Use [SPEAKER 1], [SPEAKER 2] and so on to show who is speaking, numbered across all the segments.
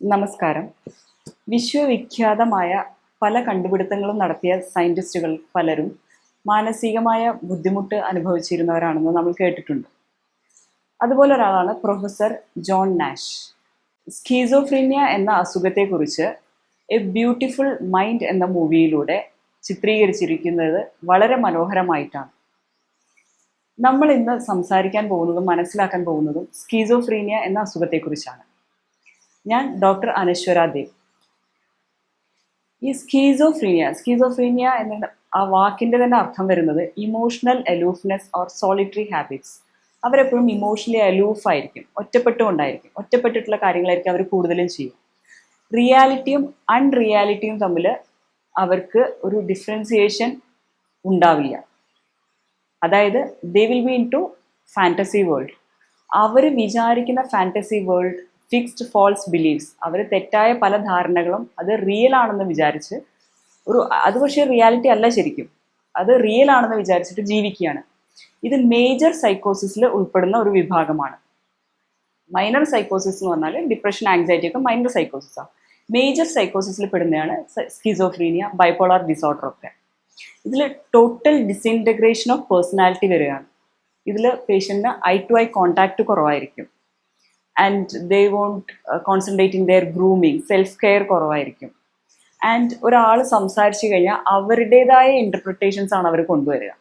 [SPEAKER 1] നമസ്കാരം. വിശ്വവിഖ്യാതമായ പല കണ്ടുപിടുത്തങ്ങളും നടത്തിയ സയൻറ്റിസ്റ്റുകൾ പലരും മാനസികമായ ബുദ്ധിമുട്ട് അനുഭവിച്ചിരുന്നവരാണെന്ന് നമ്മൾ കേട്ടിട്ടുണ്ട്. അതുപോലെ ഒരാളാണ് പ്രൊഫസർ ജോൺ നാഷ്. സ്കീസോഫ്രീനിയ എന്ന അസുഖത്തെക്കുറിച്ച് എ ബ്യൂട്ടിഫുൾ മൈൻഡ് എന്ന മൂവിയിലൂടെ ചിത്രീകരിച്ചിരിക്കുന്നത് വളരെ മനോഹരമായിട്ടാണ്. നമ്മൾ ഇന്ന് സംസാരിക്കാൻ പോകുന്നതും മനസ്സിലാക്കാൻ പോകുന്നതും സ്കീസോഫ്രീനിയ എന്ന അസുഖത്തെക്കുറിച്ചാണ്. ഞാൻ ഡോക്ടർ അനശ്വര ദേവ്. ഈ സ്കീസോഫ്രീനിയ എന്ന ആ വാക്കിൻ്റെ തന്നെ അർത്ഥം വരുന്നത് ഇമോഷണൽ അലൂഫ്നെസ് ഓർ സോളിറ്ററി ഹാബിറ്റ്സ്. അവരെപ്പോഴും ഇമോഷണലി അലൂഫായിരിക്കും, ഒറ്റപ്പെട്ടുകൊണ്ടായിരിക്കും, ഒറ്റപ്പെട്ടിട്ടുള്ള കാര്യങ്ങളായിരിക്കും അവർ കൂടുതലും ചെയ്യും. റിയാലിറ്റിയും അൺറിയാലിറ്റിയും തമ്മിൽ അവർക്ക് ഒരു ഡിഫറൻസിയേഷൻ ഉണ്ടാവില്ല. അതായത് they will be in to fantasy world. അവർ വിചാരിക്കുന്ന fantasy world fixed false beliefs, അവർ തെറ്റായ പല ധാരണകളും അത് റിയൽ ആണെന്ന് വിചാരിച്ച് അത് പക്ഷേ റിയാലിറ്റി അല്ല, ശരിക്കും അത് റിയൽ ആണെന്ന് വിചാരിച്ചിട്ട് ജീവിക്കുകയാണ്. ഇത് മേജർ സൈക്കോസിസിൽ ഉൾപ്പെടുന്ന ഒരു വിഭാഗമാണ്. മൈനർ സൈക്കോസിസ് എന്ന് പറഞ്ഞാൽ ഡിപ്രഷൻ, ആങ്സൈറ്റി ഒക്കെ മൈനർ സൈക്കോസിസാണ്. മേജർ സൈക്കോസിസിൽ പെടുന്നതാണ് സ്കിസോഫ്രീനിയ, ബൈപോളാർ ഡിസോർഡർ ഒക്കെ. ഇതിൽ ടോട്ടൽ ഡിസിൻറ്റഗ്രേഷൻ ഓഫ് പേഴ്സണാലിറ്റി വരികയാണ്. ഇതിൽ പേഷ്യൻറ്റിന് ഐ ടു ഐ കോണ്ടാക്റ്റ് കുറവായിരിക്കും. And they won't concentrate in their grooming, self care കുറവായിരിക്കും. ആൻഡ് ഒരാൾ സംസാരിച്ചു കഴിഞ്ഞാൽ അവരുടേതായ ഇൻ്റർപ്രിട്ടേഷൻസ് ആണ് അവർ കൊണ്ടുവരിക.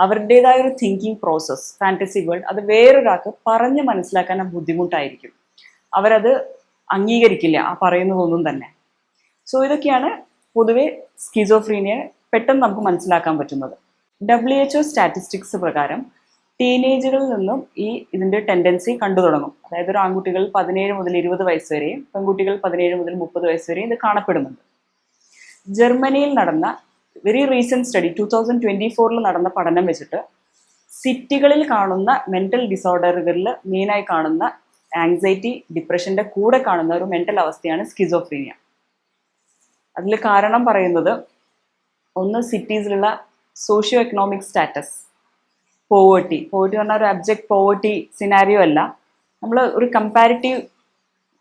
[SPEAKER 1] അവരുടേതായ ഒരു തിങ്കിങ് പ്രോസസ്സ്, ഫാൻറ്റസി വേൾഡ്, അത് വേറൊരാൾക്ക് പറഞ്ഞ് മനസ്സിലാക്കാൻ ബുദ്ധിമുട്ടായിരിക്കും. അവരത് അംഗീകരിക്കില്ല ആ പറയുന്നതൊന്നും തന്നെ. സോ ഇതൊക്കെയാണ് പൊതുവെ സ്കിസോഫ്രീനിയ പെട്ടെന്ന് നമുക്ക് മനസ്സിലാക്കാൻ പറ്റുന്നത്. WHO സ്റ്റാറ്റിസ്റ്റിക്സ് പ്രകാരം ടീനേജുകളിൽ നിന്നും ഇതിൻ്റെ ടെൻഡൻസി കണ്ടു തുടങ്ങും. അതായത് ഒരു ആൺകുട്ടികൾ 17 മുതൽ 20 വയസ്സ് വരെയും പെൺകുട്ടികൾ 17 മുതൽ 30 വയസ്സ് വരെയും ഇത് കാണപ്പെടുന്നുണ്ട്. ജർമ്മനിയിൽ നടന്ന വെരി റീസെൻറ്റ് സ്റ്റഡി 2024 നടന്ന പഠനം വെച്ചിട്ട് സിറ്റികളിൽ കാണുന്ന മെൻ്റൽ ഡിസോർഡറുകളിൽ മെയിനായി കാണുന്ന ആങ്സൈറ്റി, ഡിപ്രഷൻ്റെ കൂടെ കാണുന്ന ഒരു മെൻ്റൽ അവസ്ഥയാണ് സ്കിസോഫ്രീനിയ. അതിൽ കാരണം പറയുന്നത് ഒന്ന് സിറ്റീസിലുള്ള സോഷ്യോ എക്കണോമിക് സ്റ്റാറ്റസ്, പോവേർട്ടി പറഞ്ഞാൽ ഒരു അബ്ജക്റ്റ് പോവേർട്ടി സിനാരിയോ അല്ല. നമ്മൾ ഒരു കമ്പാരിറ്റീവ്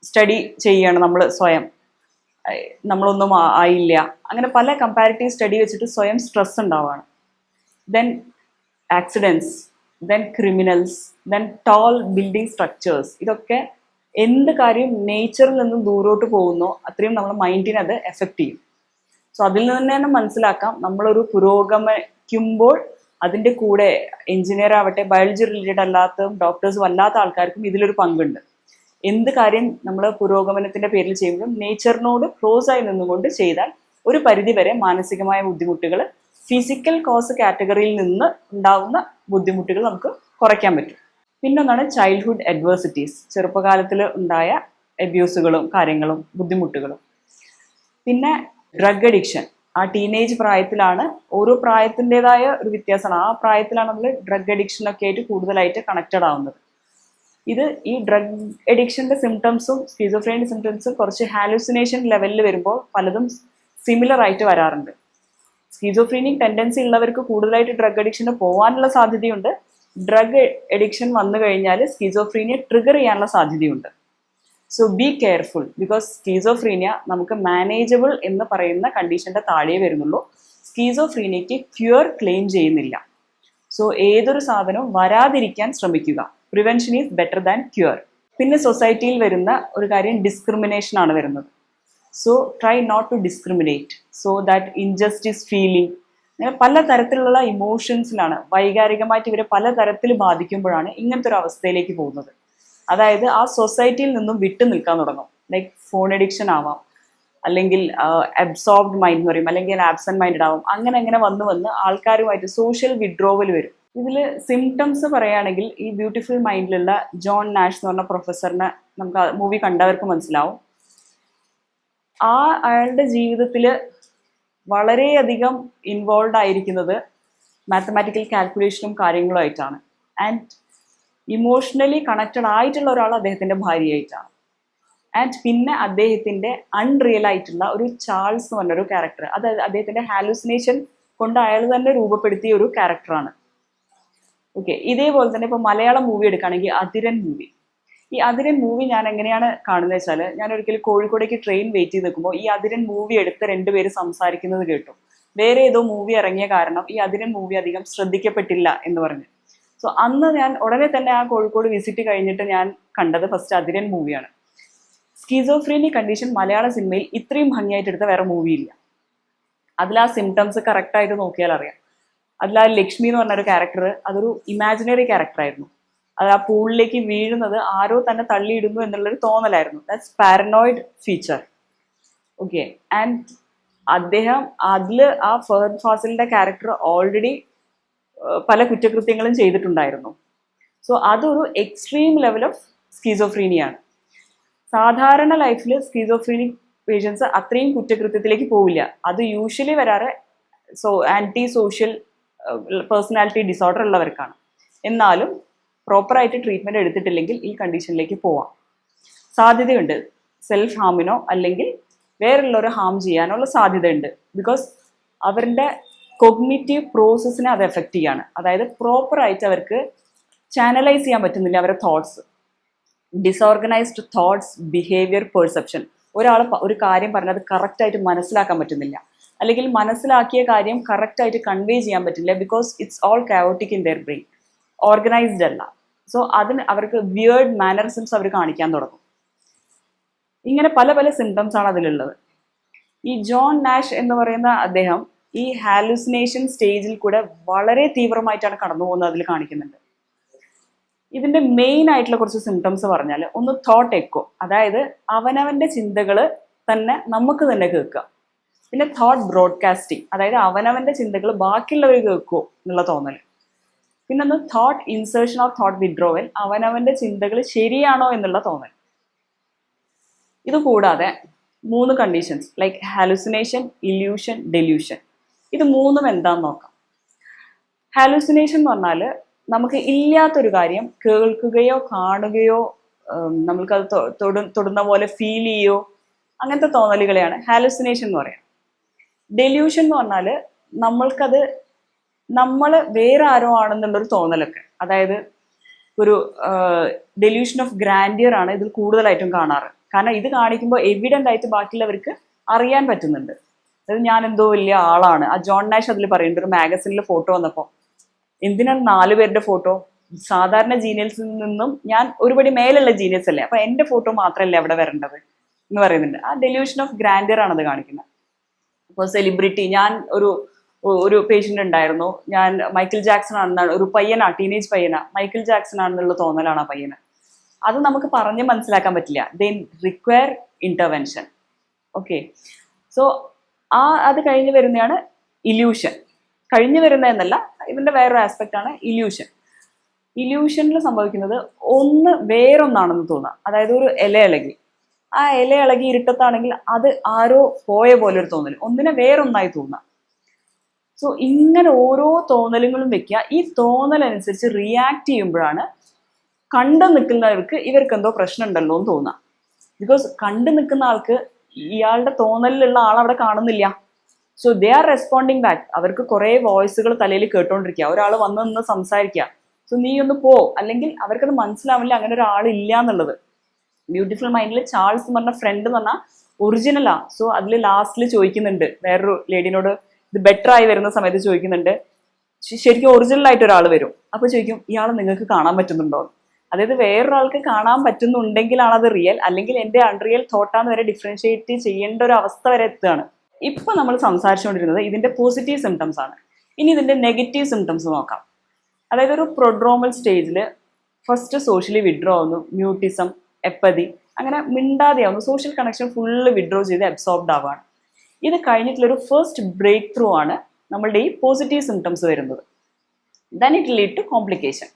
[SPEAKER 1] സ്റ്റഡി ചെയ്യുകയാണ് നമ്മൾ സ്വയം, നമ്മളൊന്നും ആയില്ല, അങ്ങനെ പല കമ്പാരിറ്റീവ് സ്റ്റഡി വെച്ചിട്ട് സ്വയം സ്ട്രെസ് ഉണ്ടാവുകയാണ്. Then accidents, then criminals, then toll building structures. ഇതൊക്കെ എന്ത് കാര്യം നേച്ചറിൽ നിന്നും ദൂരോട്ട് പോകുന്നോ അത്രയും നമ്മുടെ മൈൻഡിനെ അത് എഫക്റ്റ് ചെയ്യും. സോ അതിൽ നിന്ന് തന്നെ മനസ്സിലാക്കാം, നമ്മളൊരു പുരോഗമിക്കുമ്പോൾ അതിൻ്റെ കൂടെ എഞ്ചിനീയർ ആവട്ടെ, ബയോളജി റിലേറ്റഡ് അല്ലാത്തതും ഡോക്ടേഴ്സും അല്ലാത്ത ആൾക്കാർക്കും ഇതിലൊരു പങ്കുണ്ട്. എന്ത് കാര്യം നമ്മൾ പുരോഗമനത്തിൻ്റെ പേരിൽ ചെയ്യുമ്പോഴും നേച്ചറിനോട് ക്ലോസ് ആയി നിന്നുകൊണ്ട് ചെയ്താൽ ഒരു പരിധിവരെ മാനസികമായ ബുദ്ധിമുട്ടുകൾ ഫിസിക്കൽ കോസ് കാറ്റഗറിയിൽ നിന്ന് ഉണ്ടാകുന്ന ബുദ്ധിമുട്ടുകൾ നമുക്ക് കുറയ്ക്കാൻ പറ്റും. പിന്നൊന്നാണ് ചൈൽഡ്ഹുഡ് അഡ്വേഴ്സിറ്റീസ്, ചെറുപ്പകാലത്തിൽ ഉണ്ടായ അബ്യൂസുകളും കാര്യങ്ങളും ബുദ്ധിമുട്ടുകളും. പിന്നെ ഡ്രഗ് അഡിക്ഷൻ. ആ ടീനേജ് പ്രായത്തിലാണ്, ഓരോ പ്രായത്തിൻ്റെതായ ഒരു വ്യത്യാസമാണ്. ആ പ്രായത്തിലാണ് നമ്മൾ ഡ്രഗ് അഡിക്ഷനൊക്കെ ആയിട്ട് കൂടുതലായിട്ട് കണക്റ്റഡ് ആവുന്നത്. ഈ ഡ്രഗ് അഡിക്ഷൻ്റെ സിംറ്റംസും സ്കിസോഫ്രീനിയ സിംറ്റംസും കുറച്ച് ഹാലുസിനേഷൻ ലെവലിൽ വരുമ്പോൾ പലതും സിമിലർ ആയിട്ട് വരാറുണ്ട്. സ്കിസോഫ്രീനിക് ടെൻഡൻസി ഉള്ളവർക്ക് കൂടുതലായിട്ട് ഡ്രഗ് അഡിക്ഷന് പോകാനുള്ള സാധ്യതയുണ്ട്. ഡ്രഗ് അഡിക്ഷൻ വന്നു കഴിഞ്ഞാൽ സ്കിസോഫ്രീനിയ ട്രിഗർ ചെയ്യാനുള്ള സാധ്യതയുണ്ട്. So be careful, because schizophrenia നമുക്ക് മാനേജബിൾ എന്ന് പറയുന്ന കണ്ടീഷൻ്റെ താഴെ വരുന്നുള്ളൂ. സ്കീസോഫ്രീനിയയ്ക്ക് ക്യൂർ ക്ലെയിം ചെയ്യുന്നില്ല. സോ ഏതൊരു സാധനവും വരാതിരിക്കാൻ ശ്രമിക്കുക. Prevention is better than cure. പിന്നെ സൊസൈറ്റിയിൽ വരുന്ന ഒരു കാര്യം ഡിസ്ക്രിമിനേഷൻ ആണ് വരുന്നത്. So try not to discriminate, so that injustice feeling, അങ്ങനെ പല തരത്തിലുള്ള ഇമോഷൻസിലാണ് വൈകാരികമായിട്ട് ഇവരെ പല തരത്തിൽ ബാധിക്കുമ്പോഴാണ് ഇങ്ങനത്തെ ഒരു അവസ്ഥയിലേക്ക് പോകുന്നത്. അതായത് ആ സൊസൈറ്റിയിൽ നിന്നും വിട്ടു നിൽക്കാൻ തുടങ്ങും. ലൈക്ക് ഫോൺ അഡിക്ഷൻ ആവാം, അല്ലെങ്കിൽ അബ്സോർബ്ഡ് മൈൻഡ് എന്ന് പറയും, അല്ലെങ്കിൽ ആബ്സെന്റ് മൈൻഡ് ആവും. അങ്ങനെ വന്ന് ആൾക്കാരുമായിട്ട് സോഷ്യൽ വിഡ്രോവൽ വരും. ഇതിൽ സിംറ്റംസ് പറയുകയാണെങ്കിൽ ഈ ബ്യൂട്ടിഫുൾ മൈൻഡിലുള്ള ജോൺ നാഷ് എന്ന് പറഞ്ഞ പ്രൊഫസറിനെ നമുക്ക് മൂവി കണ്ടവർക്ക് മനസ്സിലാവും. അയാളുടെ ജീവിതത്തിൽ വളരെയധികം ഇൻവോൾവ് ആയിരിക്കുന്നത് മാത്തമാറ്റിക്കൽ കാൽക്കുലേഷനും കാര്യങ്ങളുമായിട്ടാണ്. ആൻഡ് ഇമോഷണലി കണക്റ്റഡ് ആയിട്ടുള്ള ഒരാൾ അദ്ദേഹത്തിൻ്റെ ഭാര്യയായിട്ടാണ്. ആൻഡ് പിന്നെ അദ്ദേഹത്തിൻ്റെ അൺറിയൽ ആയിട്ടുള്ള ഒരു ചാൾസ് എന്ന് പറഞ്ഞൊരു ക്യാരക്ടർ, അത് അദ്ദേഹത്തിൻ്റെ ഹാലുസിനേഷൻ കൊണ്ട് അയാൾ തന്നെ രൂപപ്പെടുത്തിയ ഒരു ക്യാരക്ടറാണ്. ഓക്കെ, ഇതേപോലെ തന്നെ ഇപ്പോൾ മലയാളം മൂവി എടുക്കുകയാണെങ്കിൽ അതിരൻ മൂവി, ഈ അതിരൻ മൂവി ഞാൻ എങ്ങനെയാണ് കാണുന്നത് വെച്ചാൽ, ഞാൻ ഒരിക്കലും കോഴിക്കോടേക്ക് ട്രെയിൻ വെയിറ്റ് ചെയ്ത് നിൽക്കുമ്പോൾ ഈ അതിരൻ മൂവി എടുത്ത് രണ്ടുപേര് സംസാരിക്കുന്നത് കേട്ടു. വേറെ ഏതോ മൂവി ഇറങ്ങിയ കാരണം ഈ അതിരൻ മൂവി അധികം ശ്രദ്ധിക്കപ്പെട്ടില്ല എന്ന് പറഞ്ഞു. സോ അന്ന് ഞാൻ ഉടനെ തന്നെ ആ കോഴിക്കോട് വിസിറ്റ് കഴിഞ്ഞിട്ട് ഞാൻ കണ്ടത് ഫസ്റ്റ് അതിരൻ മൂവിയാണ്. സ്കീസോഫ്രീനി കണ്ടീഷൻ മലയാള സിനിമയിൽ ഇത്രയും ഭംഗിയായിട്ട് എടുത്ത വേറെ മൂവിയില്ല. അതിൽ ആ സിംറ്റംസ് കറക്റ്റായിട്ട് നോക്കിയാൽ അറിയാം. അതിൽ ആ ലക്ഷ്മി എന്ന് പറഞ്ഞൊരു ക്യാരക്ടർ, അതൊരു ഇമാജിനറി ക്യാരക്ടറായിരുന്നു. അത് ആ പൂളിലേക്ക് വീഴുന്നത് ആരോ തന്നെ തള്ളിയിടുന്നു എന്നുള്ളൊരു തോന്നലായിരുന്നു. That's paranoid feature. Okay. And അദ്ദേഹം അതിൽ ആ ഫഹദ് ഫാസിലിന്റെ ക്യാരക്ടർ ഓൾറെഡി പല കുറ്റകൃത്യങ്ങളും ചെയ്തിട്ടുണ്ടായിരുന്നു. സോ അതൊരു എക്സ്ട്രീം ലെവൽ ഓഫ് സ്കീസോഫ്രീനിയാണ്. സാധാരണ ലൈഫിൽ സ്കീസോഫ്രീനിക് പേഷ്യൻസ് അത്രയും കുറ്റകൃത്യത്തിലേക്ക് പോവില്ല. അത് യൂഷ്വലി വരാറ് ആൻറ്റി സോഷ്യൽ പേഴ്സണാലിറ്റി ഡിസോർഡർ ഉള്ളവർക്കാണ്. എന്നാലും പ്രോപ്പറായിട്ട് ട്രീറ്റ്മെൻറ്റ് എടുത്തിട്ടില്ലെങ്കിൽ ഈ കണ്ടീഷനിലേക്ക് പോവാം സാധ്യതയുണ്ട്. സെൽഫ് ഹാമിനോ അല്ലെങ്കിൽ വേറുള്ളവരെ ഹാം ചെയ്യാനുള്ള സാധ്യതയുണ്ട്. ബിക്കോസ് അവരുടെ കൊഗ്നിറ്റീവ് പ്രോസസ്സിനെ അത് എഫക്റ്റ് ചെയ്യാണ്. അതായത് പ്രോപ്പറായിട്ട് അവർക്ക് ചാനലൈസ് ചെയ്യാൻ പറ്റുന്നില്ല അവരുടെ thoughts. Disorganised thoughts, behaviour, perception. ഒരാൾ ഒരു കാര്യം പറഞ്ഞത് കറക്റ്റായിട്ട് മനസ്സിലാക്കാൻ പറ്റുന്നില്ല, അല്ലെങ്കിൽ മനസ്സിലാക്കിയ കാര്യം കറക്റ്റായിട്ട് കൺവേ ചെയ്യാൻ പറ്റില്ല. Because it's all chaotic in there brain, organised അല്ല. സോ അതിന് അവർക്ക് വിയേർഡ് മാനറിസംസ് അവർ കാണിക്കാൻ തുടങ്ങും. ഇങ്ങനെ പല പല സിംറ്റംസ് ആണ് അതിലുള്ളത്. ഈ ജോൺ നാഷ് എന്ന് പറയുന്ന അദ്ദേഹം ഈ ഹാലുസിനേഷൻ സ്റ്റേജിൽ കൂടെ വളരെ തീവ്രമായിട്ടാണ് കടന്നു പോകുന്നത് അതിൽ കാണിക്കുന്നുണ്ട്. ഇതിന്റെ മെയിൻ ആയിട്ടുള്ള കുറച്ച് സിംറ്റംസ് പറഞ്ഞാൽ, ഒന്ന് തോട്ട് എക്കോ, അതായത് അവനവന്റെ ചിന്തകൾ തന്നെ നമുക്ക് തന്നെ കേൾക്കുക. പിന്നെ തോട്ട് ബ്രോഡ്കാസ്റ്റിംഗ്, അതായത് അവനവന്റെ ചിന്തകൾ ബാക്കിയുള്ളവർ കേൾക്കുമോ എന്നുള്ള തോന്നൽ. പിന്നെ ഒന്ന് thought insertion or thought withdrawal, അവനവന്റെ ചിന്തകൾ ശരിയാണോ എന്നുള്ള തോന്നൽ. ഇത് കൂടാതെ 3 conditions like hallucination, illusion, delusion. ഇത് മൂന്നും എന്താന്ന് നോക്കാം. ഹാലുസിനേഷൻ എന്ന് പറഞ്ഞാൽ നമുക്ക് ഇല്ലാത്തൊരു കാര്യം കേൾക്കുകയോ കാണുകയോ നമ്മൾക്കത് തൊടുന്ന പോലെ ഫീൽ ചെയ്യോ അങ്ങനത്തെ തോന്നലുകളെയാണ് ഹാലുസിനേഷൻ എന്ന് പറയാം. ഡെല്യൂഷൻ എന്ന് പറഞ്ഞാൽ നമ്മൾക്കത് നമ്മൾ വേറെ ആരോ ആണെന്നുള്ളൊരു തോന്നലൊക്കെ. അതായത് ഒരു ഡെല്യൂഷൻ ഓഫ് ഗ്രാൻഡിയർ ആണ് ഇതിൽ കൂടുതലായിട്ടും കാണാറ്. കാരണം ഇത് കാണിക്കുമ്പോൾ എവിഡൻ്റ് ആയിട്ട് ബാക്കിയുള്ളവർക്ക് അറിയാൻ പറ്റുന്നുണ്ട്. അതായത് ഞാൻ എന്തോ വലിയ ആളാണ്. ആ ജോൺ നാഷ് അതിൽ പറയുന്നുണ്ട്, ഒരു മാഗസിനിൽ ഫോട്ടോ വന്നപ്പോൾ എന്തിനാണ് 4 പേരുടെ ഫോട്ടോ? സാധാരണ ജീനിയൽസിൽ നിന്നും ഞാൻ ഒരുപടി മേലുള്ള ജീനിയൽസ് അല്ലേ, അപ്പൊ എൻ്റെ ഫോട്ടോ മാത്രമല്ലേ അവിടെ വരേണ്ടത് എന്ന് പറയുന്നുണ്ട്. ആ ഡെല്യൂഷൻ ഓഫ് ഗ്രാൻഡിയർ ആണ് അത് കാണിക്കുന്നത്. അപ്പോൾ സെലിബ്രിറ്റി, ഞാൻ ഒരു പേഷ്യൻ്റ് ഉണ്ടായിരുന്നു, ഞാൻ മൈക്കിൾ ജാക്സൺ ആണെന്നാണ്, ഒരു പയ്യനാ, ടീനേജ് പയ്യനാ, മൈക്കിൾ ജാക്സൺ ആണെന്നുള്ള തോന്നലാണ് ആ പയ്യന്. അത് നമുക്ക് പറഞ്ഞ് മനസ്സിലാക്കാൻ പറ്റില്ല. ദേ റിക്വയർ ഇന്റർവെൻഷൻ. ഓക്കെ. സോ അത് കഴിഞ്ഞ് വരുന്നതാണ് ഇല്യൂഷൻ. കഴിഞ്ഞു വരുന്ന എന്നല്ല, ഇതിന്റെ വേറൊരു ആസ്പെക്റ്റ് ആണ് ഇല്യൂഷൻ. ഇല്യൂഷനിൽ സംഭവിക്കുന്നത് ഒന്ന് വേറൊന്നാണെന്ന് തോന്നുക. അതായത് ഒരു ഇല ഇളകി, ആ ഇല ഇളകി ഇരുട്ടത്താണെങ്കിൽ അത് ആരോ പോയ പോലെ ഒരു തോന്നൽ, ഒന്നിനെ വേറൊന്നായി തോന്നുക. സോ ഇങ്ങനെ ഓരോ തോന്നലുകളും വെക്കുക. ഈ തോന്നലനുസരിച്ച് റിയാക്ട് ചെയ്യുമ്പോഴാണ് കണ്ടു നിൽക്കുന്നവർക്ക് ഇവർക്ക് എന്തോ പ്രശ്നം ഉണ്ടല്ലോ എന്ന് തോന്നുക. ബിക്കോസ് കണ്ടു നിൽക്കുന്ന ആൾക്ക് ഇയാളുടെ തോന്നലിലുള്ള ആളവിടെ കാണുന്നില്ല. So they are responding back. അവർക്ക് കുറേ വോയിസുകൾ തലയിൽ കേട്ടോണ്ടിരിക്കുക, ഒരാൾ വന്ന് നിന്ന് സംസാരിക്കുക, സോ നീ ഒന്ന് പോ, അല്ലെങ്കിൽ അവർക്കത് മനസ്സിലാവില്ല അങ്ങനെ ഒരാളില്ല എന്നുള്ളത്. ബ്യൂട്ടിഫുൾ മൈൻഡിൽ ചാൾസ് എന്ന് പറഞ്ഞ ഫ്രണ്ട് എന്ന് പറഞ്ഞാൽ ഒറിജിനലാ. സോ അതിൽ ലാസ്റ്റിൽ ചോദിക്കുന്നുണ്ട് വേറൊരു ലേഡിനോട്, ഇത് ബെറ്റർ ആയി വരുന്ന സമയത്ത് ചോദിക്കുന്നുണ്ട്, ശരിക്കും ഒറിജിനൽ ആയിട്ട് ഒരാൾ വരും, അപ്പോൾ ചോദിക്കും ഇയാൾ നിങ്ങൾക്ക് കാണാൻ പറ്റുന്നുണ്ടോ. അതായത് വേറൊരാൾക്ക് കാണാൻ പറ്റുന്നുണ്ടെങ്കിലാണ് അത് റിയൽ, അല്ലെങ്കിൽ എൻ്റെ അൺറിയൽ തോട്ടാന്ന് വരെ ഡിഫറൻഷിയേറ്റ് ചെയ്യേണ്ട ഒരു അവസ്ഥ വരെ എത്തുകയാണ്. ഇപ്പൊ നമ്മൾ സംസാരിച്ചുകൊണ്ടിരുന്നത് ഇതിന്റെ പോസിറ്റീവ് സിംറ്റംസ് ആണ്. ഇനി ഇതിന്റെ നെഗറ്റീവ് സിംറ്റംസ് നോക്കാം. അതായത് ഒരു പ്രൊഡ്രോമൽ സ്റ്റേജിൽ ഫസ്റ്റ് സോഷ്യലി വിഡ്രോ ആവുന്നു, മ്യൂട്ടിസം, എപ്പതി, അങ്ങനെ മിണ്ടാതെയാവുന്നു, സോഷ്യൽ കണക്ഷൻ ഫുള്ള് വിഡ്രോ ചെയ്ത് അബ്സോർബ്ഡ് ആവുകയാണ്. ഇത് കഴിഞ്ഞിട്ടുള്ളൊരു ഫസ്റ്റ് ബ്രേക്ക് ത്രൂ ആണ് നമ്മളുടെ ഈ പോസിറ്റീവ് സിംറ്റംസ് വരുന്നത്. Then it lead to complication.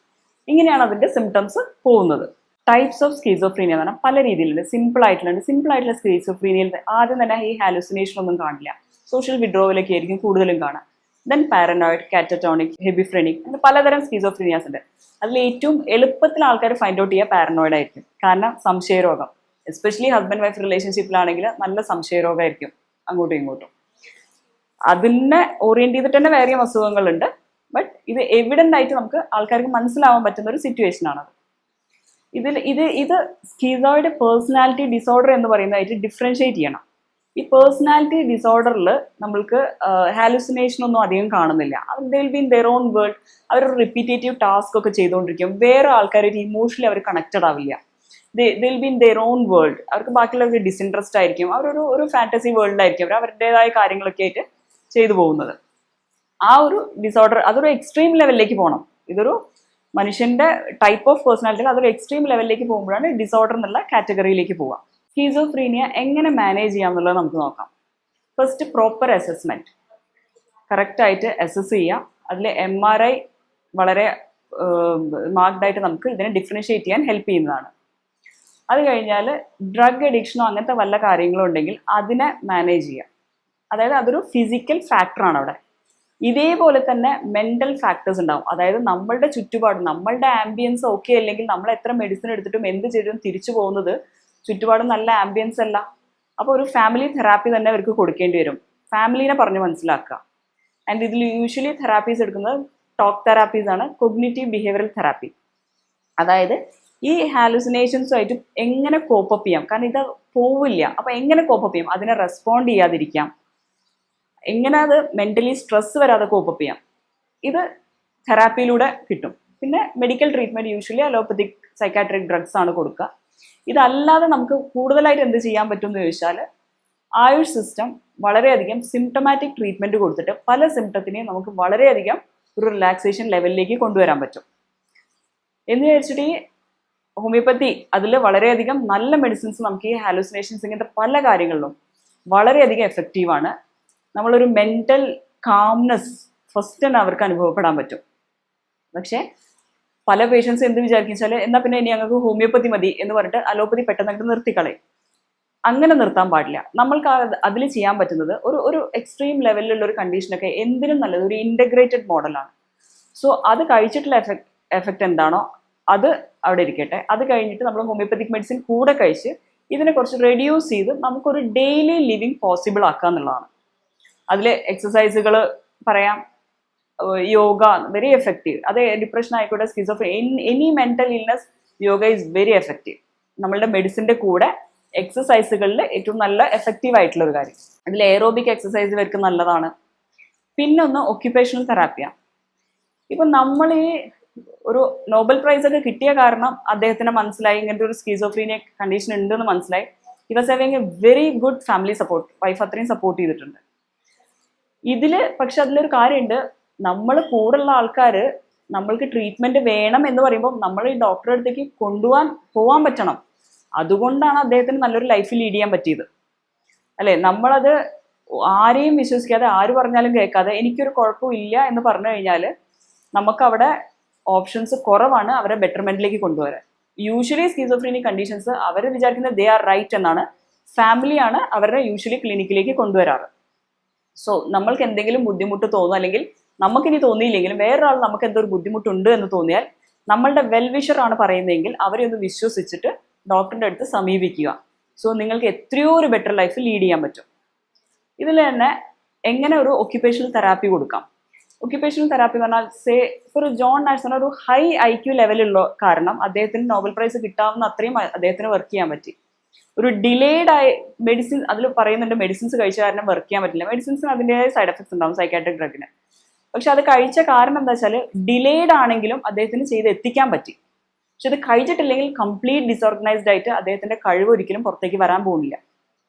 [SPEAKER 1] ഇങ്ങനെയാണ് അതിന്റെ സിംറ്റംസ് പോകുന്നത്. ടൈപ്സ് ഓഫ് സ്കീസോഫ്രീനിയ എന്ന് പറഞ്ഞാൽ പല രീതിയിലുണ്ട്. സിമ്പിൾ ആയിട്ടുള്ള സ്കീസോഫ്രീനിയയിൽ ആദ്യം തന്നെ ഈ ഹാലുസിനേഷൻ ഒന്നും കാണില്ല, സോഷ്യൽ വിഡ്രോവലൊക്കെ ആയിരിക്കും കൂടുതലും കാണാം. ദെൻ പാരനോയിഡ്, കാറ്ററ്റോണിക്, ഹെബിഫ്രെനിക്, അങ്ങനെ പലതരം സ്കീസോഫ്രീനിയാസ് ഉണ്ട്. അതിൽ ഏറ്റവും എളുപ്പത്തിൽ ആൾക്കാർ ഫൈൻഡ് ഔട്ട് ചെയ്യുക പാരനോയിഡ് ആയിരിക്കും. കാരണം സംശയരോഗം, എസ്പെഷ്യലി ഹസ്ബൻഡ് വൈഫ് റിലേഷൻഷിപ്പിലാണെങ്കിൽ നല്ല സംശയരോഗമായിരിക്കും അങ്ങോട്ടും ഇങ്ങോട്ടും. അതിനെ ഓറിയന്റ് ചെയ്തിട്ട് തന്നെ വേറെ അസുഖങ്ങളുണ്ട്. ബട്ട് ഇത് എവിഡന്റ് ആയിട്ട് നമുക്ക് ആൾക്കാർക്ക് മനസ്സിലാവാൻ പറ്റുന്ന ഒരു സിറ്റുവേഷൻ ആണത്. ഇത് സ്കിസോയിഡ് പേഴ്സണാലിറ്റി ഡിസോർഡർ എന്ന് പറയുന്നതായിട്ട് ഡിഫറൻഷിയേറ്റ് ചെയ്യണം. ഈ പേഴ്സണാലിറ്റി ഡിസോർഡറിൽ നമ്മൾക്ക് ഹാലുസിനേഷൻ ഒന്നും അധികം കാണുന്നില്ല. ദേ will be in their own world. അവരൊരു റിപ്പീറ്റേറ്റീവ് ടാസ്ക് ഒക്കെ ചെയ്തുകൊണ്ടിരിക്കും. വേറെ ആൾക്കാരായിട്ട് ഇമോഷണലി അവർ കണക്റ്റഡ് ആവില്ല. ദേ will be in their own world. അവർക്ക് ബാക്കിയുള്ളവർക്ക് ഡിസിൻട്രസ്റ്റ് ആയിരിക്കും. ഒരു ഫാന്റസി വേൾഡിലായിരിക്കും അവർ അവരുടേതായ കാര്യങ്ങളൊക്കെ ആയിട്ട് ചെയ്തു പോകുന്നത്. ആ ഒരു ഡിസോർഡർ അതൊരു എക്സ്ട്രീം ലെവലിലേക്ക് പോകണം. ഇതൊരു മനുഷ്യന്റെ ടൈപ്പ് ഓഫ് പേഴ്സണാലിറ്റിയിൽ അതൊരു എക്സ്ട്രീം ലെവലിലേക്ക് പോകുമ്പോഴാണ് ഡിസോർഡർ എന്നുള്ള കാറ്റഗറിയിലേക്ക് പോവുക. സ്കീസോഫ്രീനിയ എങ്ങനെ മാനേജ് ചെയ്യാം എന്നുള്ളത് നമുക്ക് നോക്കാം. ഫസ്റ്റ് പ്രോപ്പർ അസസ്മെന്റ്, കറക്റ്റായിട്ട് അസസ് ചെയ്യുക. അതിൽ MRI വളരെ മാർക്ക്ഡായിട്ട് നമുക്ക് ഇതിനെ ഡിഫറൻഷിയേറ്റ് ചെയ്യാൻ ഹെൽപ്പ് ചെയ്യുന്നതാണ്. അത് കഴിഞ്ഞാൽ ഡ്രഗ് അഡിക്ഷനോ അങ്ങനത്തെ വല്ല കാര്യങ്ങളോ ഉണ്ടെങ്കിൽ അതിനെ മാനേജ് ചെയ്യുക. അതായത് അതൊരു ഫിസിക്കൽ ഫാക്ടറാണ് അവിടെ. ഇതേപോലെ തന്നെ മെന്റൽ ഫാക്ടേഴ്സ് ഉണ്ടാവും. അതായത് നമ്മളുടെ ചുറ്റുപാട്, നമ്മളുടെ ആംബിയൻസ് ഓക്കെ അല്ലെങ്കിൽ നമ്മൾ എത്ര മെഡിസിൻ എടുത്തിട്ടും എന്ത് ചെയ്തിട്ടും തിരിച്ചു പോകുന്നത് ചുറ്റുപാട് നല്ല ആംബിയൻസ് അല്ല. അപ്പോൾ ഒരു ഫാമിലി തെറാപ്പി തന്നെ അവർക്ക് കൊടുക്കേണ്ടി വരും. ഫാമിലിനെ പറഞ്ഞ് മനസ്സിലാക്കുക. ആൻഡ് ഇതിൽ യൂഷ്വലി തെറാപ്പീസ് എടുക്കുന്നത് ടോക്ക് തെറാപ്പീസ് ആണ്, കൊഗ്നിറ്റീവ് ബിഹേവിയറൽ തെറാപ്പി. അതായത് ഈ ഹാലുസിനേഷൻസുമായിട്ട് എങ്ങനെ കോപ്പപ്പ് ചെയ്യാം, കാരണം ഇത് പോവില്ല. അപ്പോൾ എങ്ങനെ കോപ്പപ്പ് ചെയ്യാം, അതിനെ റെസ്പോണ്ട് ചെയ്യാതിരിക്കാം, എങ്ങനെ അത് മെന്റലി സ്ട്രെസ് വരാതെ കോപ്പപ്പ് ചെയ്യാം, ഇത് തെറാപ്പിയിലൂടെ കിട്ടും. പിന്നെ medical treatment usually allopathic psychiatric drugs ആണ് കൊടുക്കുക. ഇതല്ലാതെ നമുക്ക് കൂടുതലായിട്ട് എന്ത് ചെയ്യാൻ പറ്റും എന്ന് ചോദിച്ചാൽ ആയുഷ് സിസ്റ്റം വളരെയധികം സിംറ്റമാറ്റിക് ട്രീറ്റ്മെന്റ് കൊടുത്തിട്ട് പല സിംറ്റത്തിനെയും നമുക്ക് വളരെയധികം ഒരു റിലാക്സേഷൻ ലെവലിലേക്ക് കൊണ്ടുവരാൻ പറ്റും. എന്ന് വിചാരിച്ചിട്ട് ഈ ഹോമിയോപ്പതി അതിൽ വളരെയധികം നല്ല മെഡിസിൻസ് നമുക്ക് ഈ ഹാലുസിനേഷൻസ് ഇങ്ങനത്തെ പല കാര്യങ്ങളിലും വളരെയധികം എഫക്റ്റീവാണ്. നമ്മളൊരു മെന്റൽ കാംനെസ് ഫസ്റ്റ് തന്നെ അവർക്ക് അനുഭവപ്പെടാൻ പറ്റും. പക്ഷേ പല പേഷ്യൻസ് എന്ത് വിചാരിക്കും വെച്ചാൽ എന്നാൽ പിന്നെ ഇനി ഞങ്ങൾക്ക് ഹോമിയോപ്പതി മതി എന്ന് പറഞ്ഞിട്ട് അലോപ്പതി പെട്ടെന്ന് അങ്ങോട്ട് നിർത്തിക്കളയും. അങ്ങനെ നിർത്താൻ പാടില്ല. നമ്മൾക്ക് അതിൽ ചെയ്യാൻ പറ്റുന്നത് ഒരു എക്സ്ട്രീം ലെവലിലുള്ള ഒരു കണ്ടീഷനൊക്കെ എന്തിനും നല്ലത് ഒരു ഇൻ്റഗ്രേറ്റഡ് മോഡലാണ്. സോ അത് കഴിച്ചിട്ടുള്ള എഫക്റ്റ് എന്താണോ അത് അവിടെ ഇരിക്കട്ടെ. അത് കഴിഞ്ഞിട്ട് നമ്മൾ ഹോമിയോപ്പതിക് മെഡിസിൻ കൂടെ കഴിച്ച് ഇതിനെ കുറച്ച് റെഡ്യൂസ് ചെയ്ത് നമുക്കൊരു ഡെയിലി ലിവിങ് പോസിബിൾ ആക്കുക എന്നുള്ളതാണ്. അതിൽ എക്സസൈസുകൾ പറയാം, യോഗ വെരി എഫക്റ്റീവ്. അത് ഡിപ്രഷൻ ആയിക്കോട്ടെ, any mental illness, yoga is very effective. നമ്മളുടെ മെഡിസിൻ്റെ കൂടെ എക്സസൈസുകളിൽ ഏറ്റവും നല്ല എഫക്റ്റീവ് ആയിട്ടുള്ള ഒരു കാര്യം. അതിൽ എയറോബിക് എക്സസൈസ് ഇവർക്ക് നല്ലതാണ്. പിന്നൊന്ന് ഒക്യുപ്പേഷണൽ തെറാപ്പിയാണ്. ഇപ്പം നമ്മൾ ഈ ഒരു നോബൽ പ്രൈസ് ഒക്കെ കിട്ടിയ കാരണം അദ്ദേഹത്തിന് മനസ്സിലായി ഇങ്ങനത്തെ ഒരു സ്കീസോഫ്രീനിയ കണ്ടീഷൻ ഉണ്ടെന്ന് മനസ്സിലായി. He was having A very good family support. Wife അത്രയും സപ്പോർട്ട് ചെയ്തിട്ടുണ്ട്. പക്ഷെ അതിലൊരു കാര്യമുണ്ട്, നമ്മൾ കൂടുള്ള ആൾക്കാർ നമ്മൾക്ക് ട്രീറ്റ്മെന്റ് വേണം എന്ന് പറയുമ്പോൾ നമ്മൾ ഈ ഡോക്ടറെ അടുത്തേക്ക് പോകാൻ പറ്റണം. അതുകൊണ്ടാണ് അദ്ദേഹത്തിന് നല്ലൊരു ലൈഫ് ലീഡ് ചെയ്യാൻ പറ്റിയത്, അല്ലേ? നമ്മളത് ആരെയും വിശ്വസിക്കാതെ ആര് പറഞ്ഞാലും കേൾക്കാതെ എനിക്കൊരു കുഴപ്പമില്ല എന്ന് പറഞ്ഞു കഴിഞ്ഞാൽ നമുക്കവിടെ ഓപ്ഷൻസ് കുറവാണ് അവരെ ബെറ്റർമെന്റിലേക്ക് കൊണ്ടുവരാൻ. യൂഷ്വലി സ്കീസോഫ്രീനിക് കണ്ടീഷൻസ് അവർ വിചാരിക്കുന്നത് ദേ ആർ റൈറ്റ് എന്നാണ്. ഫാമിലിയാണ് അവരുടെ യൂഷ്വലി ക്ലിനിക്കിലേക്ക് കൊണ്ടുവരാറ്. സോ നമ്മൾക്ക് എന്തെങ്കിലും ബുദ്ധിമുട്ട് തോന്നും, അല്ലെങ്കിൽ നമുക്കിനി തോന്നിയില്ലെങ്കിലും വേറൊരാൾ നമുക്ക് എന്തൊരു ബുദ്ധിമുട്ടുണ്ട് എന്ന് തോന്നിയാൽ നമ്മളുടെ വെൽവിഷർ ആണ് പറയുന്നതെങ്കിൽ അവരെ ഒന്ന് വിശ്വസിച്ചിട്ട് ഡോക്ടറിൻ്റെ അടുത്ത് സമീപിക്കുക. സോ നിങ്ങൾക്ക് എത്രയോ ഒരു ബെറ്റർ ലൈഫ് ലീഡ് ചെയ്യാൻ പറ്റും. ഇതിൽ തന്നെ എങ്ങനെ ഒരു ഒക്യുപ്പേഷണൽ തെറാപ്പി കൊടുക്കാം. ഒക്യുപ്പേഷണൽ തെറാപ്പി എന്ന് പറഞ്ഞാൽ ഇപ്പോൾ ഒരു ജോൺ നാഷ് പറഞ്ഞ ഒരു ഹൈ IQ ലെവലുള്ള കാരണം അദ്ദേഹത്തിന് നോബൽ പ്രൈസ് കിട്ടാവുന്ന അത്രയും അദ്ദേഹത്തിന് വർക്ക് ചെയ്യാൻ പറ്റി. ഒരു ഡിലേഡ് ആയി മെഡിസിൻ അതിൽ പറയുന്നുണ്ട്, മെഡിസിൻസ് കഴിച്ച കാരണം വർക്ക് ചെയ്യാൻ പറ്റില്ല. മെഡിസിൻസിന് അതിൻ്റെതായ സൈഡ് എഫക്ട്സ് ഉണ്ടാവും സൈക്കാട്രിക് ഡ്രഗിന്. പക്ഷെ അത് കഴിച്ച കാരണം എന്താ വെച്ചാൽ ഡിലേഡ് ആണെങ്കിലും അദ്ദേഹത്തിന് ചെയ്ത് എത്തിക്കാൻ പറ്റി. പക്ഷെ അത് കഴിച്ചിട്ടില്ലെങ്കിൽ കംപ്ലീറ്റ് ഡിസോർഗനൈസ്ഡ് ആയിട്ട് അദ്ദേഹത്തിന്റെ കഴിവ് ഒരിക്കലും പുറത്തേക്ക് വരാൻ പോകുന്നില്ല.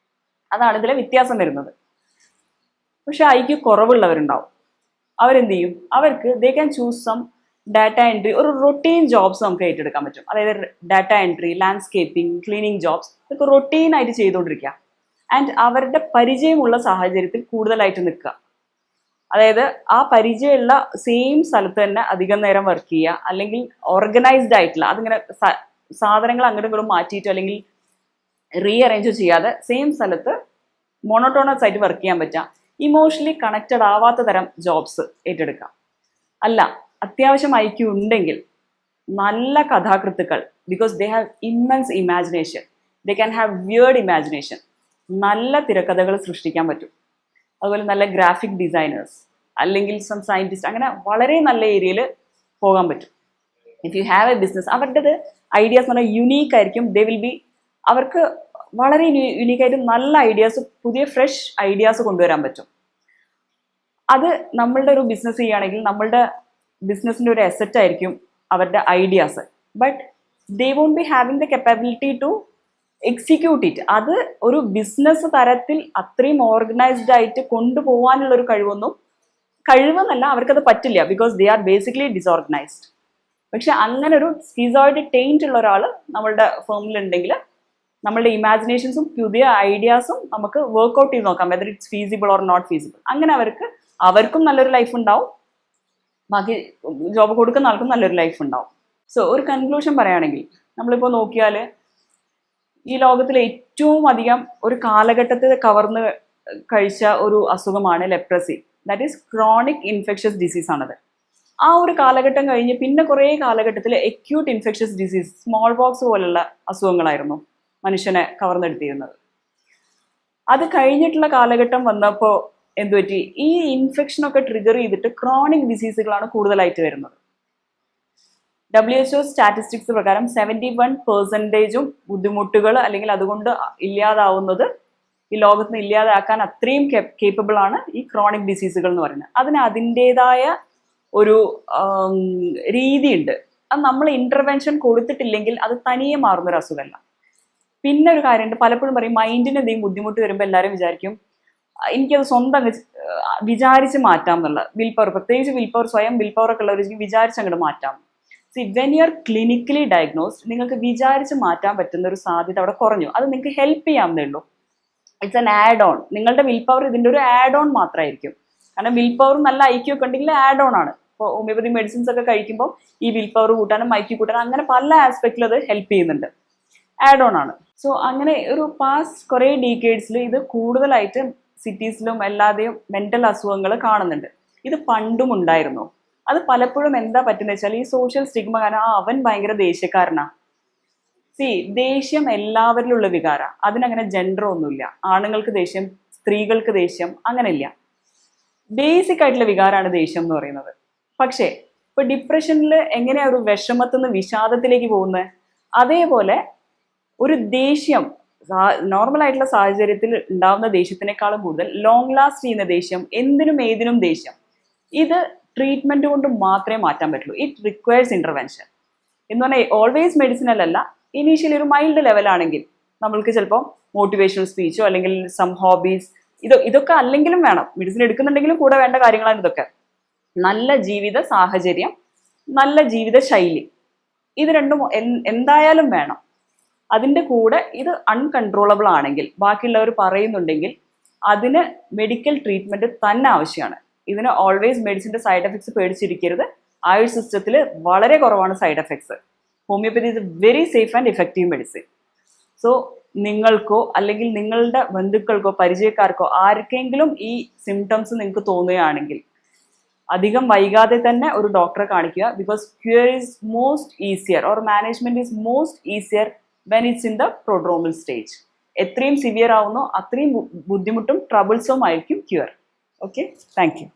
[SPEAKER 1] അതാണ് ഇതിലെ വ്യത്യാസം വരുന്നത്. പക്ഷെ IQ കുറവുള്ളവരുണ്ടാവും. അവരെന്ത് ചെയ്യും, അവർക്ക് they can choose some data entry, ഒരു റൊട്ടീൻ ജോബ്സ് നമുക്ക് ഏറ്റെടുക്കാൻ പറ്റും. അതായത് data entry, landscaping, cleaning jobs ഇതൊക്കെ റൊട്ടീനായിട്ട് ചെയ്തുകൊണ്ടിരിക്കുക. ആൻഡ് അവരുടെ പരിചയമുള്ള സാഹചര്യത്തിൽ കൂടുതലായിട്ട് നിൽക്കുക. അതായത് ആ പരിചയമുള്ള സെയിം സ്ഥലത്ത് തന്നെ അധികം നേരം വർക്ക് ചെയ്യുക, അല്ലെങ്കിൽ ഓർഗനൈസ്ഡ് ആയിട്ടുള്ള അതിങ്ങനെ സാധനങ്ങൾ അങ്ങോട്ടും ഇങ്ങോട്ടും മാറ്റിയിട്ട് അല്ലെങ്കിൽ റീഅറേഞ്ച് ചെയ്യാതെ സെയിം സ്ഥലത്ത് മോണോട്ടോണസ് ആയിട്ട് വർക്ക് ചെയ്യാൻ പറ്റുക. ഇമോഷണലി കണക്റ്റഡ് ആവാത്ത തരം ജോബ്സ് ഏറ്റെടുക്കാം. അല്ല, അത്യാവശ്യം IQ ഉണ്ടെങ്കിൽ നല്ല കഥാകൃത്തുക്കൾ, because they have immense imagination, they can have weird imagination, നല്ല തിരക്കഥകൾ സൃഷ്ടിക്കാൻ പറ്റും. അതുപോലെ നല്ല ഗ്രാഫിക് ഡിസൈനേഴ്സ് അല്ലെങ്കിൽ സം സയൻറ്റിസ്റ്റ്, അങ്ങനെ വളരെ നല്ല ഏരിയയിൽ പോകാൻ പറ്റും. If you have a business, അവരുടേത് ഐഡിയാസ് എന്ന് പറഞ്ഞാൽ യുണീക്ക് ആയിരിക്കും. ദേ വിൽ ബി, അവർക്ക് വളരെ യുണീക്കായിട്ട് നല്ല ഐഡിയാസ്, പുതിയ ഫ്രഷ് ഐഡിയാസ് കൊണ്ടുവരാൻ പറ്റും. അത് നമ്മളുടെ ഒരു ബിസിനസ് ചെയ്യുകയാണെങ്കിൽ നമ്മളുടെ ബിസിനസ്സിൻ്റെ ഒരു അസറ്റ് ആയിരിക്കും അവരുടെ ideas. But they won't be having the capability to execute it. അത് ഒരു ബിസിനസ് തരത്തിൽ അത്രയും ഓർഗനൈസ്ഡ് ആയിട്ട് കൊണ്ടുപോകാനുള്ള ഒരു കഴിവെന്നല്ല, അവർക്കത് പറ്റില്ല. Because they are basically disorganised. പക്ഷെ അങ്ങനെ ഒരു സ്കിസോയിഡ് ടെയിൻറ്റ് ഉള്ള ഒരാൾ നമ്മളുടെ ഫേമിലുണ്ടെങ്കിൽ നമ്മളുടെ ഇമാജിനേഷൻസും പുതിയ ഐഡിയാസും നമുക്ക് വർക്ക്ഔട്ട് ചെയ്ത് നോക്കാം, whether it's feasible or not feasible. അങ്ങനെ അവർക്കും നല്ലൊരു ലൈഫ് ഉണ്ടാവും, ബാക്കി ജോബ് കൊടുക്കുന്ന ആൾക്കും നല്ലൊരു ലൈഫ് ഉണ്ടാവും. സോ ഒരു കൺക്ലൂഷൻ പറയുകയാണെങ്കിൽ, നമ്മളിപ്പോൾ നോക്കിയാൽ ഈ ലോകത്തിലെ ഏറ്റവും അധികം ഒരു കാലഘട്ടത്തിൽ കവർന്ന് കഴിച്ച ഒരു അസുഖമാണ് leprosy. That is chronic infectious disease ആണത്. ആ ഒരു കാലഘട്ടം കഴിഞ്ഞ് പിന്നെ കുറേ കാലഘട്ടത്തിൽ acute infectious disease, small pox പോലുള്ള അസുഖങ്ങളായിരുന്നു മനുഷ്യനെ കവർന്നെടുത്തിരുന്നത്. അത് കഴിഞ്ഞിട്ടുള്ള കാലഘട്ടം വന്നപ്പോൾ എന്തുപറ്റി, ഈ ഇൻഫെക്ഷനൊക്കെ ട്രിഗർ ചെയ്തിട്ട് ക്രോണിക് ഡിസീസുകളാണ് കൂടുതലായിട്ട് വരുന്നത്. WHO സ്റ്റാറ്റിസ്റ്റിക്സ് പ്രകാരം 71% ബുദ്ധിമുട്ടുകൾ അല്ലെങ്കിൽ അതുകൊണ്ട് ഇല്ലാതാവുന്നത്, ഈ ലോകത്ത് നിന്ന് ഇല്ലാതാക്കാൻ അത്രയും കേപ്പബിൾ ആണ് ഈ ക്രോണിക് ഡിസീസുകൾ എന്ന് പറയുന്നത്. അതിൻ്റെതായ ഒരു രീതിയുണ്ട്. അത് നമ്മൾ ഇൻ്റർവെൻഷൻ കൊടുത്തിട്ടില്ലെങ്കിൽ അത് തനിയെ മാറുന്നൊരു അസുഖമല്ല. പിന്നെ ഒരു കാര്യമുണ്ട്, പലപ്പോഴും പറയും മൈൻഡിന് എന്തെങ്കിലും ബുദ്ധിമുട്ട് വരുമ്പോൾ എല്ലാവരും വിചാരിക്കും എനിക്കത് സ്വന്തം വിചാരിച്ച് മാറ്റാം എന്നുള്ള. വിൽ പവർ, പ്രത്യേകിച്ച് വിൽ പവർ, സ്വയം വിൽ പവർ ഒക്കെ ഉള്ളവർ വിചാരിച്ച് അങ്ങോട്ട് മാറ്റാം. C, when you are clinically diagnosed, നിങ്ങൾക്ക് വിചാരിച്ച് മാറ്റാൻ പറ്റുന്ന ഒരു സാധ്യത അവിടെ കുറഞ്ഞു. അത് നിങ്ങൾക്ക് ഹെൽപ്പ് ചെയ്യാവുന്നേ ഉള്ളൂ. It's an add on. നിങ്ങളുടെ വിൽ പവർ ഇതിൻ്റെ ഒരു ആഡ് ഓൺ മാത്രമായിരിക്കും. കാരണം വിൽ പവറും നല്ല ഐക്യു ഒക്കെ ഉണ്ടെങ്കിൽ ആഡ് ഓൺ ആണ്. ഇപ്പോൾ ഹോമിയോപ്പതി മെഡിസിൻസ് ഒക്കെ കഴിക്കുമ്പോൾ ഈ വിൽ പവർ കൂട്ടാനും ഐക്യു കൂട്ടാനും അങ്ങനെ പല ആസ്പെക്റ്റിൽ അത് ഹെൽപ്പ് ചെയ്യുന്നുണ്ട്. ആഡ് ഓൺ ആണ്. സോ അങ്ങനെ ഒരു പാസ്റ്റ് കുറേ ഡീക്കേഡ്സിൽ ഇത് കൂടുതലായിട്ട് സിറ്റീസിലും എല്ലാതെയും മെൻ്റൽ അസുഖങ്ങൾ കാണുന്നുണ്ട്. ഇത് പണ്ടും ഉണ്ടായിരുന്നു. അത് പലപ്പോഴും എന്താ പറ്റുന്നത് വെച്ചാൽ ഈ സോഷ്യൽ സ്റ്റിഗ്മ കാരണം അവൻ ഭയങ്കര ദേഷ്യക്കാരനാ. സി, ദേഷ്യം എല്ലാവരിലുള്ള വികാര, അതിനങ്ങനെ ജെൻഡർ ഒന്നുമില്ല. ആണുങ്ങൾക്ക് ദേഷ്യം, സ്ത്രീകൾക്ക് ദേഷ്യം, അങ്ങനെയില്ല. ബേസിക് ആയിട്ടുള്ള വികാരമാണ് ദേഷ്യം എന്ന് പറയുന്നത്. പക്ഷേ ഇപ്പൊ ഡിപ്രഷനിൽ എങ്ങനെയാ ഒരു വിഷമത്തിൽ നിന്ന് വിഷാദത്തിലേക്ക് പോകുന്നത്, അതേപോലെ ഒരു ദേഷ്യം നോർമൽ ആയിട്ടുള്ള സാഹചര്യത്തിൽ ഉണ്ടാവുന്ന ദേഷ്യത്തിനേക്കാളും കൂടുതൽ ലോങ് ലാസ്റ്റ് ചെയ്യുന്ന ദേഷ്യം, എന്തിനും ഏതിനും ദേഷ്യം, ഇത് ട്രീറ്റ്മെന്റ് കൊണ്ട് മാത്രമേ മാറ്റാൻ പറ്റുള്ളൂ. ഇറ്റ് റിക്വയർസ് ഇന്റർവെൻഷൻ എന്ന് പറഞ്ഞാൽ ഓൾവേസ് മെഡിസിനല്ല. ഇനീഷ്യലി ഒരു മൈൽഡ് ലെവലാണെങ്കിൽ നമ്മൾക്ക് ചിലപ്പോൾ മോട്ടിവേഷണൽ സ്പീച്ചോ അല്ലെങ്കിൽ സം ഹോബീസ്, ഇതൊക്കെ അല്ലെങ്കിലും വേണം. മെഡിസിൻ എടുക്കുന്നുണ്ടെങ്കിലും കൂടെ വേണ്ട കാര്യങ്ങളാണ് ഇതൊക്കെ. നല്ല ജീവിത സാഹചര്യം, നല്ല ജീവിത ശൈലി, ഇത് രണ്ടും എന്തായാലും വേണം. അതിൻ്റെ കൂടെ ഇത് അൺകൺട്രോളബിൾ ആണെങ്കിൽ, ബാക്കിയുള്ളവർ പറയുന്നുണ്ടെങ്കിൽ അതിന് മെഡിക്കൽ ട്രീറ്റ്മെൻറ്റ് തന്നെ ആവശ്യമാണ്. ഇതിന് ഓൾവേസ് മെഡിസിൻ്റെ സൈഡ് എഫക്ട്സ് പേടിച്ചിരിക്കരുത്. ആയുഷ് സിസ്റ്റത്തിൽ വളരെ കുറവാണ് side effects. Homeopathy is a very safe and effective medicine. So നിങ്ങൾക്കോ അല്ലെങ്കിൽ നിങ്ങളുടെ ബന്ധുക്കൾക്കോ പരിചയക്കാർക്കോ ആർക്കെങ്കിലും ഈ സിംറ്റംസ് നിങ്ങൾക്ക് തോന്നുകയാണെങ്കിൽ അധികം വൈകാതെ തന്നെ ഒരു ഡോക്ടറെ കാണിക്കുക. Because cure is most easier or management is most easier when it's in the prodromal stage. എത്രയും സിവിയർ ആവുന്നോ അത്രയും ബുദ്ധിമുട്ടും ട്രബിൾസും ആയിരിക്കും ക്യൂർ. Okay, thank you.